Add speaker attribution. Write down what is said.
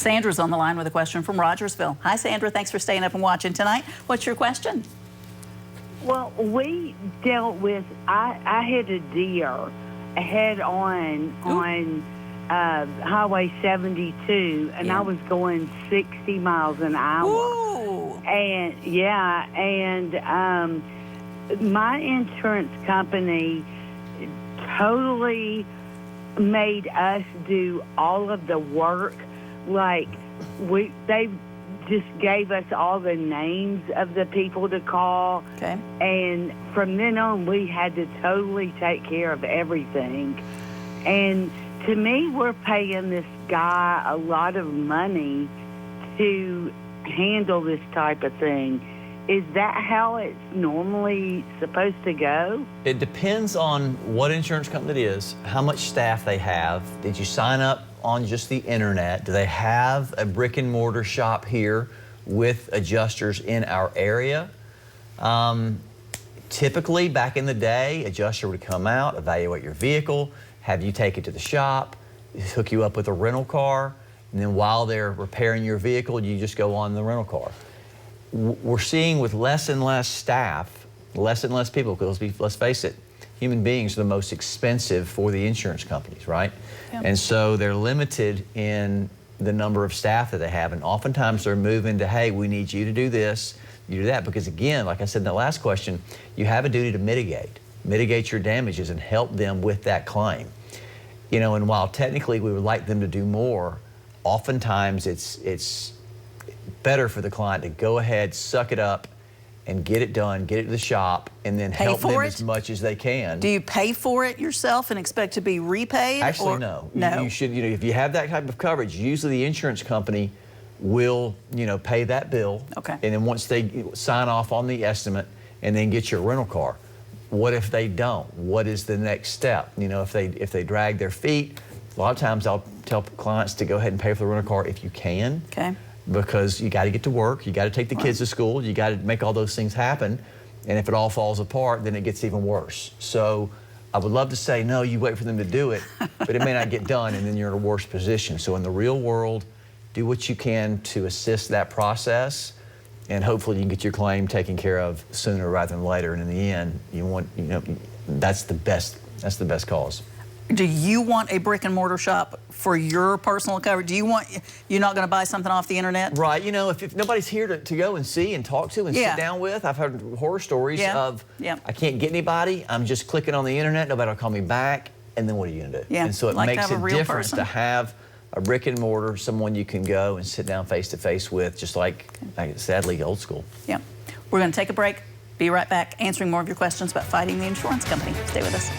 Speaker 1: Sandra's on the line with a question from Rogersville. Hi, Sandra. Thanks for staying up and watching tonight. What's your question?
Speaker 2: Well, we dealt with, I hit a deer head on Highway 72, and I was going 60 miles an hour.
Speaker 1: Ooh.
Speaker 2: And, yeah, and my insurance company totally made us do all of the work. Like, they just gave us all the names of the people to call.
Speaker 1: Okay.
Speaker 2: And from then on, we had to totally take care of everything. And to me, we're paying this guy a lot of money to handle this type of thing. Is that how it's normally supposed to go?
Speaker 3: It depends on what insurance company it is, how much staff they have. Did you sign up on just the internet? Do they have a brick and mortar shop here with adjusters in our area? Typically, back in the day, adjuster would come out, evaluate your vehicle, have you take it to the shop, hook you up with a rental car, and then while they're repairing your vehicle, you just go on the rental car. We're seeing with less and less staff, less and less people, because let's face it, human beings are the most expensive for the insurance companies, right? Yep. And so they're limited in the number of staff that they have, and oftentimes they're moving to, hey, we need you to do this, you do that, because again, like I said in the last question, you have a duty to mitigate your damages and help them with that claim. You know, and while technically we would like them to do more, oftentimes it's better for the client to go ahead, suck it up, and get it done, get it to the shop, and then help them as much as they can.
Speaker 1: Do you pay for it yourself and expect to be repaid?
Speaker 3: Actually, no.
Speaker 1: No.
Speaker 3: You should, you know, if you have that type of coverage, usually the insurance company will, you know, pay that bill. Okay. And then once they sign off on the estimate and then get your rental car. What if they don't? What is the next step? You know, if they drag their feet, a lot of times I'll tell clients to go ahead and pay for the rental car if you can. Okay. Because you got to get to work, you got to take the kids to school, you got to make all those things happen, and if it all falls apart, then it gets even worse. So I would love to say, no, you wait for them to do it, but it may not get done, and then you're in a worse position. So in the real world, do what you can to assist that process, and hopefully you can get your claim taken care of sooner rather than later. And in the end, you want, you know, that's the best cause.
Speaker 1: Do you want a brick and mortar shop for your personal coverage? Do you want, you're not going to buy something off the internet? Right.
Speaker 3: You know, if nobody's here to go and see and talk to and sit down with, I've heard horror stories of, I can't get anybody, I'm just clicking on the internet, nobody will call me back, and then what are you going to do? Yeah. And so it makes a difference to have a brick and mortar, someone you can go and sit down face to face with, just like sadly, old school. Yeah.
Speaker 1: We're going to take a break, be right back, answering more of your questions about fighting the insurance company. Stay with us.